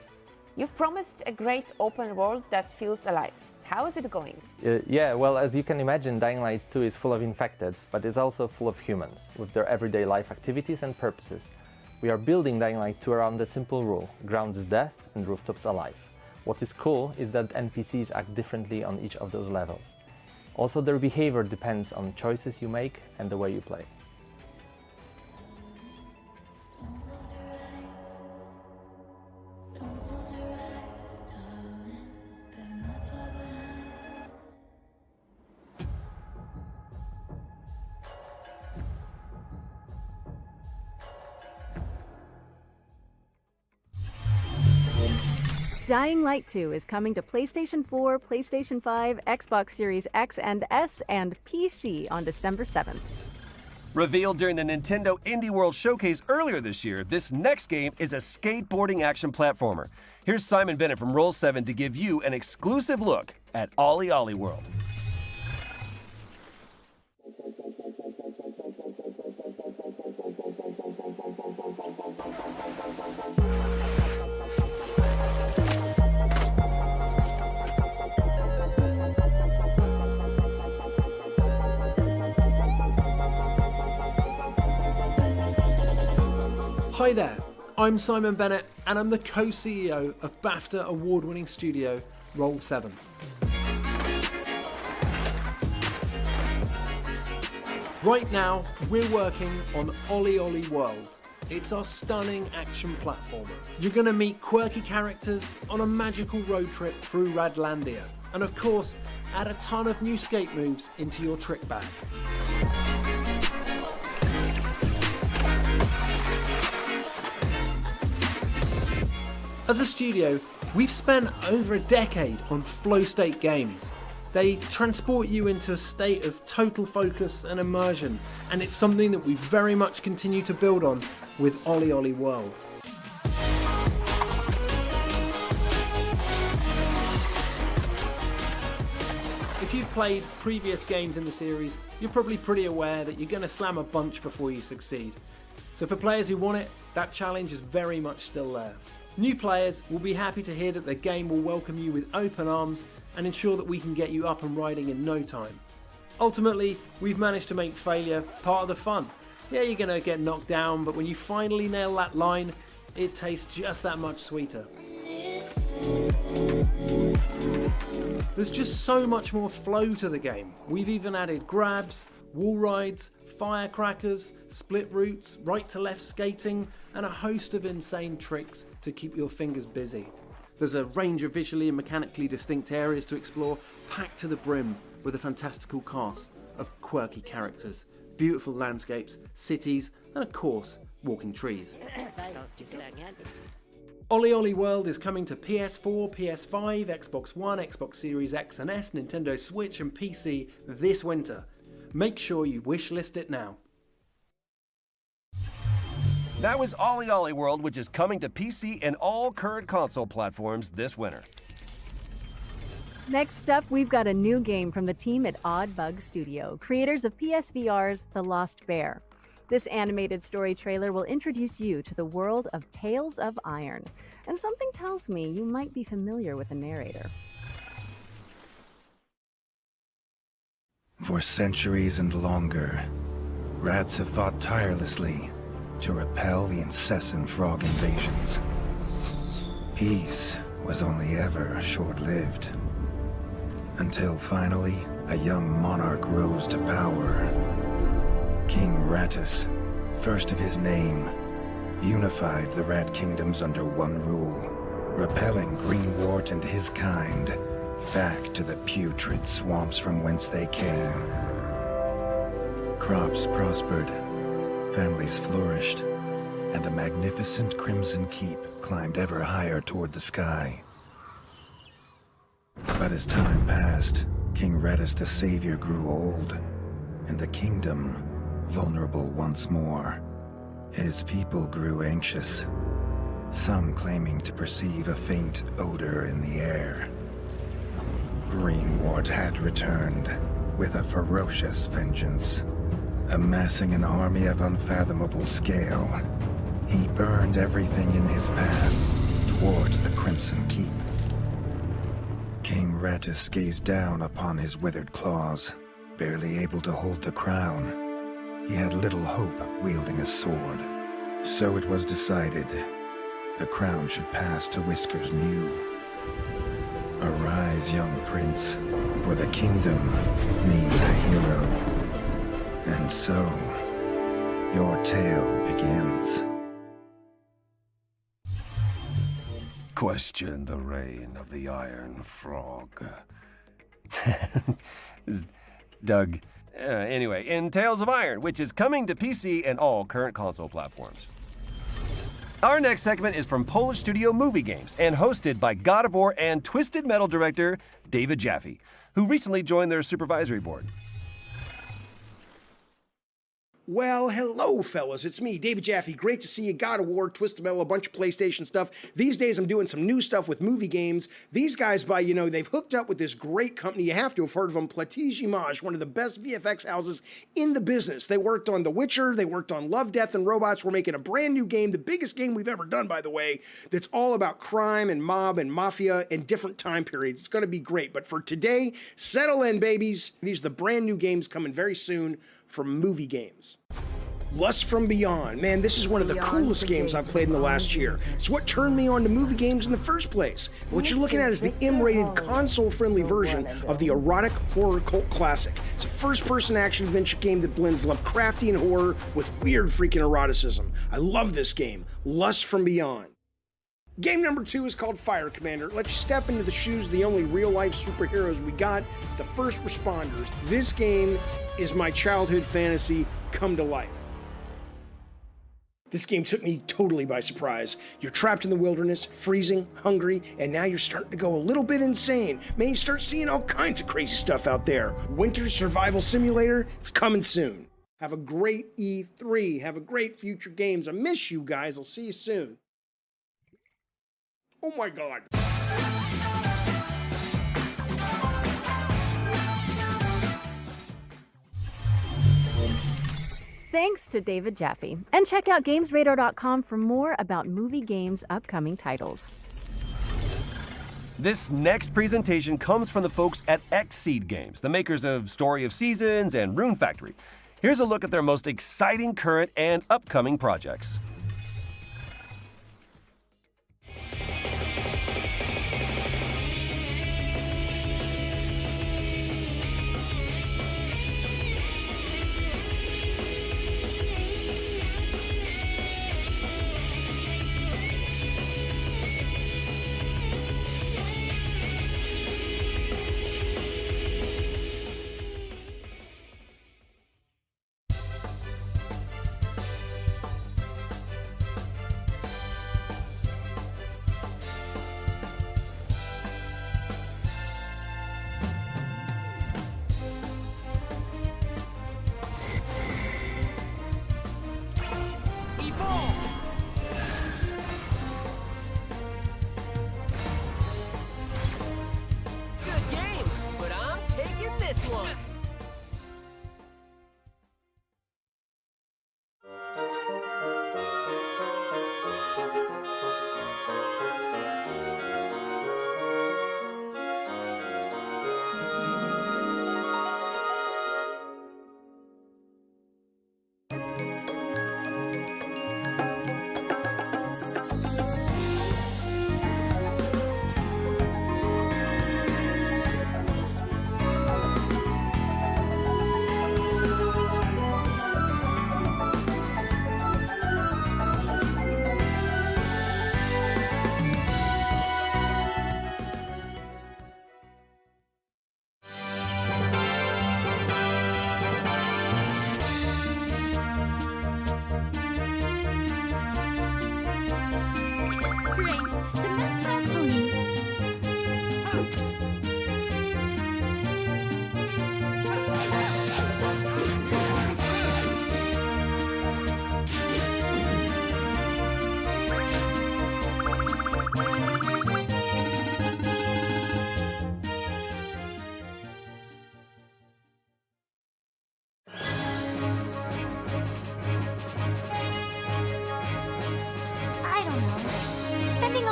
You've promised a great open world that feels alive. How is it going? Yeah, well, as you can imagine, Dying Light 2 is full of infecteds, but it's also full of humans, with their everyday life activities and purposes. We are building Dying Light 2 around the simple rule: ground is death and rooftops alive. What is cool is that NPCs act differently on each of those levels. Also, their behavior depends on choices you make and the way you play. Dying Light 2 is coming to PlayStation 4, PlayStation 5, Xbox Series X and S, and PC on December 7th. Revealed during the Nintendo Indie World Showcase earlier this year, this next game is a skateboarding action platformer. Here's Simon Bennett from Roll7 to give you an exclusive look at Ollie Ollie World. Hi there, I'm Simon Bennett and I'm the co-CEO of BAFTA award-winning studio Roll7. Right now, we're working on Ollie Ollie World. It's our stunning action platformer. You're going to meet quirky characters on a magical road trip through Radlandia, and of course, add a ton of new skate moves into your trick bag. As a studio, we've spent over a decade on flow state games. They transport you into a state of total focus and immersion, and it's something that we very much continue to build on with Ollie Ollie World. If you've played previous games in the series, you're probably pretty aware that you're going to slam a bunch before you succeed. So for players who want it, that challenge is very much still there. New players will be happy to hear that the game will welcome you with open arms and ensure that we can get you up and riding in no time. Ultimately, we've managed to make failure part of the fun. Yeah, you're going to get knocked down, but when you finally nail that line, it tastes just that much sweeter. There's just so much more flow to the game. We've even added grabs, wall rides, firecrackers, split routes, right to left skating, and a host of insane tricks to keep your fingers busy. There's a range of visually and mechanically distinct areas to explore, packed to the brim with a fantastical cast of quirky characters, beautiful landscapes, cities, and of course, walking trees. Ollie Ollie World is coming to PS4, PS5, Xbox One, Xbox Series X and S, Nintendo Switch and PC this winter. Make sure you wishlist it now. That was Ollie Ollie World, which is coming to PC and all current console platforms this winter. Next up, we've got a new game from the team at Odd Bug Studio, creators of PSVR's The Lost Bear. This animated story trailer will introduce you to the world of Tales of Iron, and something tells me you might be familiar with the narrator. For centuries and longer, rats have fought tirelessly to repel the incessant frog invasions. Peace was only ever short-lived, until finally a young monarch rose to power. King Rattus, first of his name, unified the rat kingdoms under one rule, repelling Greenwort and his kind back to the putrid swamps from whence they came. Crops prospered, families flourished, and a magnificent crimson keep climbed ever higher toward the sky. But as time passed, King Rattus the Savior grew old, and the kingdom vulnerable once more. His people grew anxious, some claiming to perceive a faint odor in the air. Greenwort had returned with a ferocious vengeance. Amassing an army of unfathomable scale, he burned everything in his path towards the Crimson Keep. King Rattus gazed down upon his withered claws, barely able to hold the crown. He had little hope wielding a sword. So it was decided the crown should pass to Whiskers New. Arise, young prince, for the kingdom needs a hero. And so, your tale begins. Question the reign of the Iron Frog. Doug. Anyway, in Tales of Iron, which is coming to PC and all current console platforms. Our next segment is from Polish studio Movie Games and hosted by God of War and Twisted Metal director David Jaffe, who recently joined their supervisory board. Well, hello, fellas. It's me, David Jaffe. Great to see you. God of War, Twisted Metal, a bunch of PlayStation stuff. These days, I'm doing some new stuff with movie games. These guys, they've hooked up with this great company. You have to have heard of them, Platij Image, one of the best VFX houses in the business. They worked on The Witcher. They worked on Love, Death, and Robots. We're making a brand new game, the biggest game we've ever done, by the way, that's all about crime and mob and mafia and different time periods. It's going to be great. But for today, settle in, babies. These are the brand new games coming very soon from Movie Games. Lust from Beyond. Man, this is one of the coolest games I've played in the last year. It's what turned me on to movie games in the first place. What you're looking at is the M-rated, console-friendly version of the erotic horror cult classic. It's a first-person action-adventure game that blends Lovecraftian horror with weird freaking eroticism. I love this game. Lust from Beyond. Game number 2 is called Fire Commander. Let you step into the shoes of the only real-life superheroes we got, the first responders. This game is my childhood fantasy come to life. This game took me totally by surprise. You're trapped in the wilderness, freezing, hungry, and now you're starting to go a little bit insane. Man, you start seeing all kinds of crazy stuff out there. Winter Survival Simulator, it's coming soon. Have a great E3. Have a great Future Games. I miss you guys. I'll see you soon. Oh my God. Thanks to David Jaffe. And check out GamesRadar.com for more about Movie Games' upcoming titles. This next presentation comes from the folks at Xseed Games, the makers of Story of Seasons and Rune Factory. Here's a look at their most exciting current and upcoming projects. one.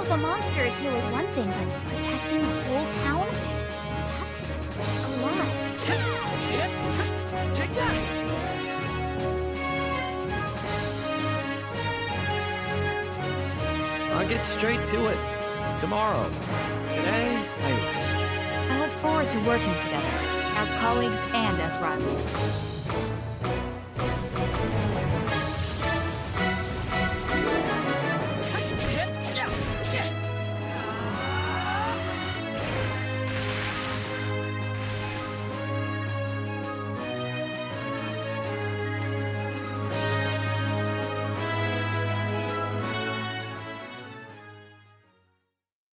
A monster or two is one thing, but protecting the whole town? That's a lot. Take that! I'll get straight to it. Tomorrow. Today, I rest. I look forward to working together, as colleagues and as rivals.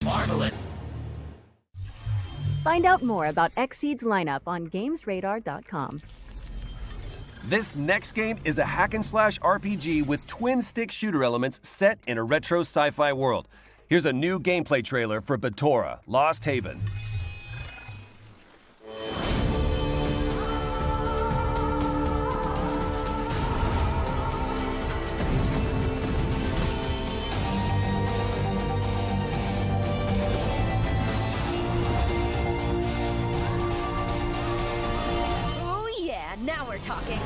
Marvelous. Find out more about Xseed's lineup on GamesRadar.com. This next game is a hack-and-slash RPG with twin-stick shooter elements set in a retro sci-fi world. Here's a new gameplay trailer for Batora, Lost Haven. Now we're talking.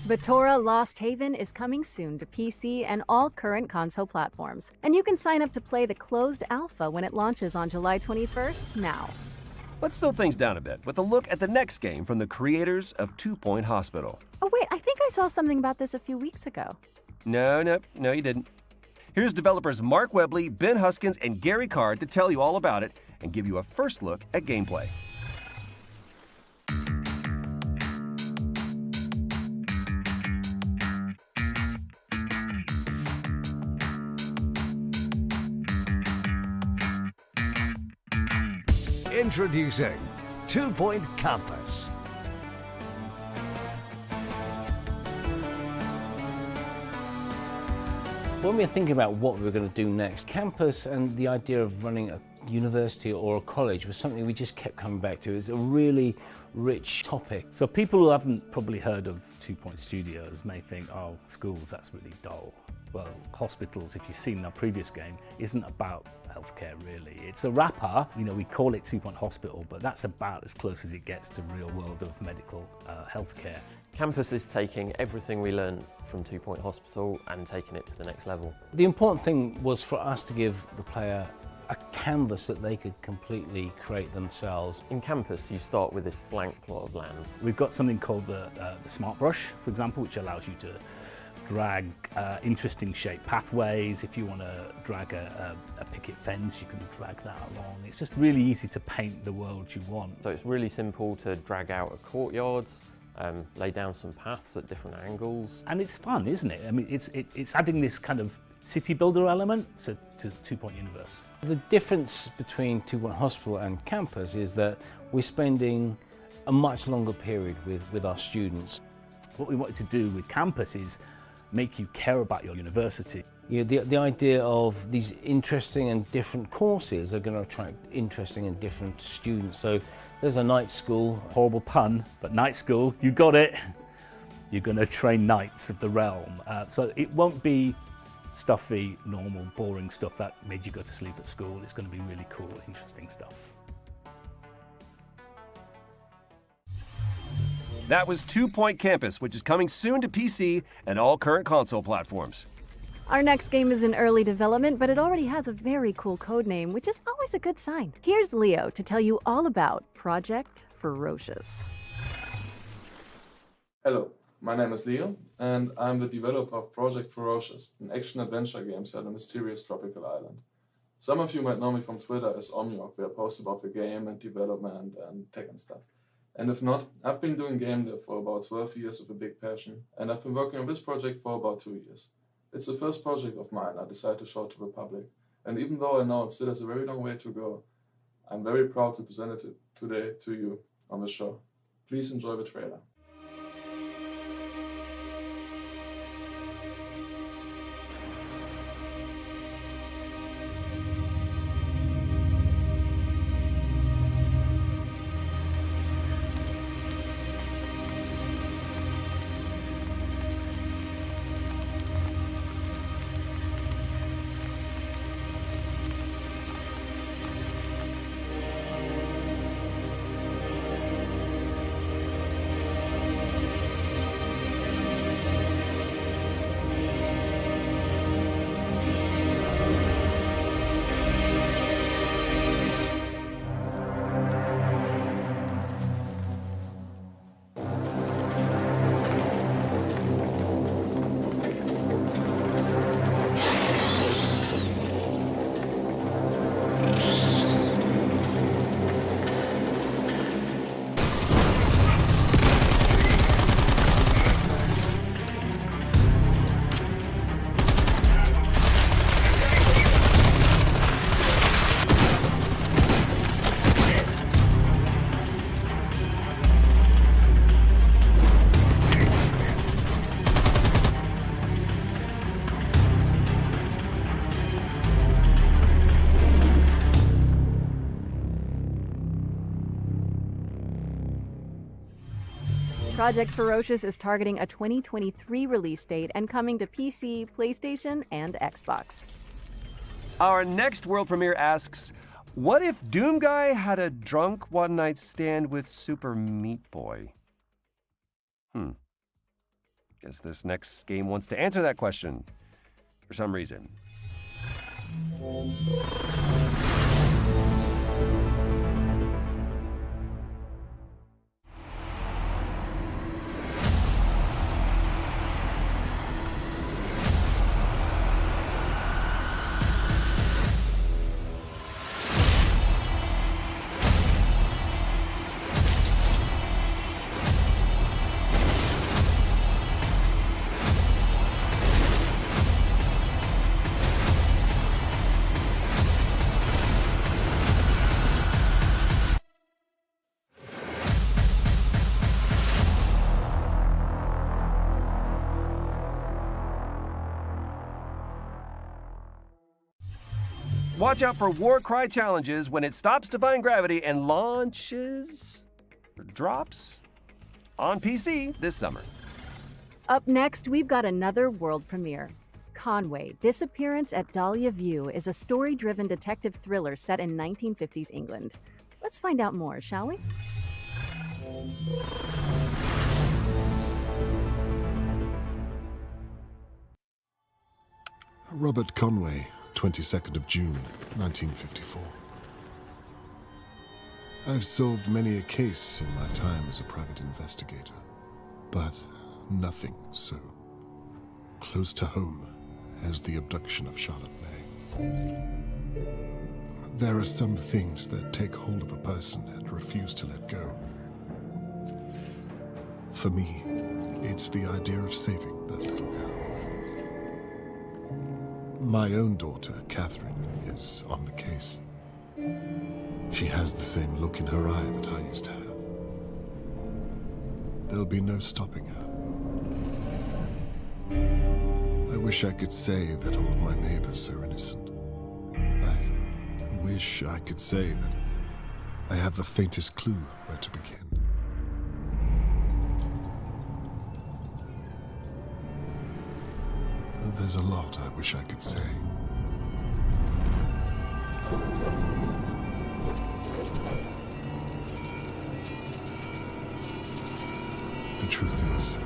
Batora Lost Haven is coming soon to PC and all current console platforms. And you can sign up to play the closed alpha when it launches on July 21st now. Let's slow things down a bit with a look at the next game from the creators of 2 Point Hospital. Oh wait, I think I saw something about this a few weeks ago. No, you didn't. Here's developers Mark Webley, Ben Huskins, and Gary Card to tell you all about it and give you a first look at gameplay. Introducing 2 Point Campus. When we were thinking about what we were going to do next, campus and the idea of running a university or a college was something we just kept coming back to. It's a really rich topic. So people who haven't probably heard of 2 Point Studios may think, oh, schools, that's really dull. Well, hospitals, if you've seen our previous game, isn't about healthcare really. It's a wrapper, we call it 2 Point Hospital, but that's about as close as it gets to real world of medical healthcare. Campus is taking everything we learned from 2 Point Hospital and taking it to the next level. The important thing was for us to give the player a canvas that they could completely create themselves. In Campus, you start with this blank plot of land. We've got something called the Smart Brush, for example, which allows you to drag interesting shaped pathways. If you want to drag a picket fence, you can drag that along. It's just really easy to paint the world you want. So it's really simple to drag out a courtyard, lay down some paths at different angles. And it's fun, isn't it? I mean, it's adding this kind of city builder element to 2 Point Universe. The difference between 2 Point Hospital and Campus is that we're spending a much longer period with our students. What we wanted to do with Campus is make you care about your university. You know, the idea of these interesting and different courses are going to attract interesting and different students. So there's a night school. Horrible pun, but night school, you got it. You're going to train knights of the realm. So it won't be stuffy, normal, boring stuff that made you go to sleep at school. It's going to be really cool, interesting stuff. That was 2 Point Campus, which is coming soon to PC and all current console platforms. Our next game is in early development, but it already has a very cool code name, which is always a good sign. Here's Leo to tell you all about Project Ferocious. Hello, my name is Leo, and I'm the developer of Project Ferocious, an action-adventure game set on a mysterious tropical island. Some of you might know me from Twitter as Omniok, where I post about the game and development and tech and stuff. And if not, I've been doing game dev for about 12 years with a big passion, and I've been working on this project for about 2 years. It's the first project of mine I decided to show to the public, and even though I know it still has a very long way to go, I'm very proud to present it today to you on the show. Please enjoy the trailer. Project Ferocious is targeting a 2023 release date and coming to PC, PlayStation, and Xbox. Our next world premiere asks, what if Doom Guy had a drunk one-night stand with Super Meat Boy? Guess this next game wants to answer that question for some reason. Watch out for Warcry challenges when it stops defying gravity and launches, or drops, on PC this summer. Up next, we've got another world premiere. Conway, Disappearance at Dahlia View is a story-driven detective thriller set in 1950s England. Let's find out more, shall we? Robert Conway, 22nd of June, 1954. I've solved many a case in my time as a private investigator, but nothing so close to home as the abduction of Charlotte May. There are some things that take hold of a person and refuse to let go. For me, it's the idea of saving that little girl. My own daughter, Catherine, is on the case. She has the same look in her eye that I used to have. There'll be no stopping her, wish I could say that all of my neighbors are innocent. I wish I could say that I have the faintest clue where to begin. There's a lot I wish I could say. The truth is,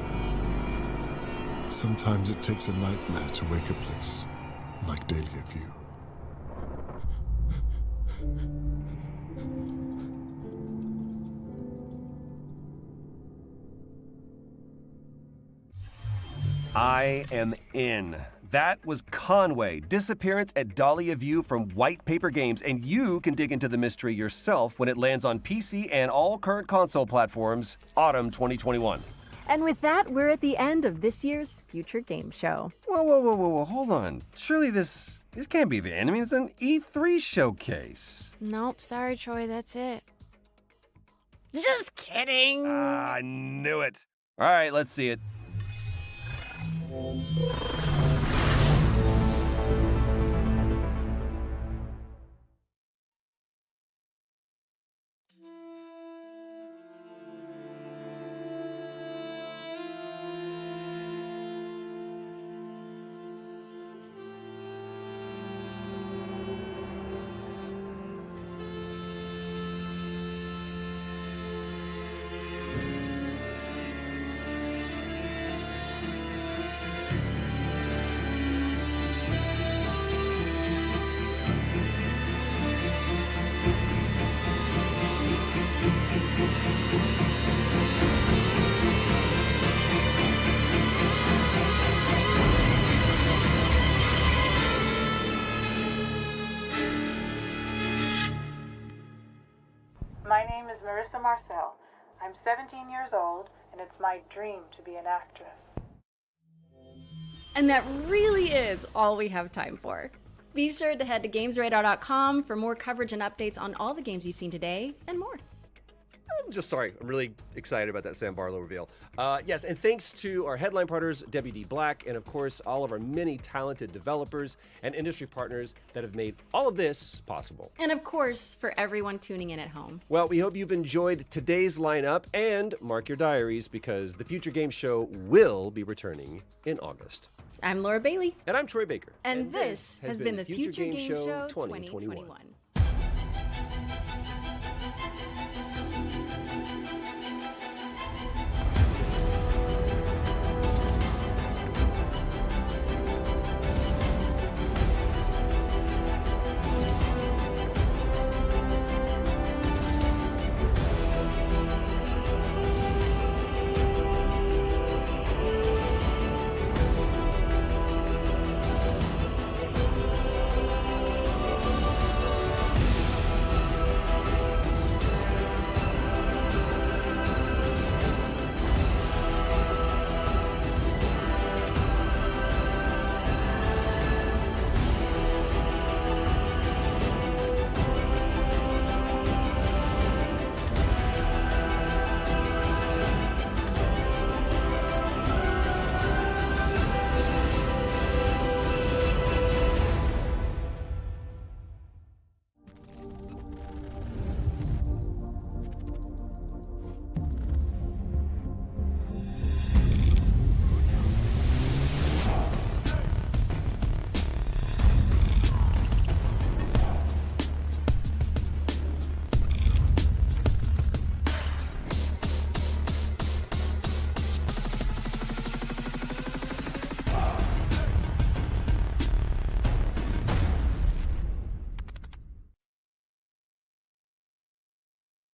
sometimes it takes a nightmare to wake a place like Dahlia View. I am in. That was Conway, Disappearance at Dahlia View from White Paper Games, and you can dig into the mystery yourself when it lands on PC and all current console platforms, autumn 2021. And with that, we're at the end of this year's Future Game Show. Whoa, hold on. Surely this can't be the end. I mean, it's an E3 showcase. Nope, sorry, Troy, that's it. Just kidding. I knew it. All right, let's see it. My name is Marissa Marcel. I'm 17 years old, and it's my dream to be an actress. And that really is all we have time for. Be sure to head to GamesRadar.com for more coverage and updates on all the games you've seen today and more. I'm really excited about that Sam Barlow reveal. Yes, and thanks to our headline partners, WD Black, and of course, all of our many talented developers and industry partners that have made all of this possible. And of course, for everyone tuning in at home. Well, we hope you've enjoyed today's lineup, and mark your diaries because the Future Game Show will be returning in August. I'm Laura Bailey. And I'm Troy Baker. And this has been the Future Game Show 2021.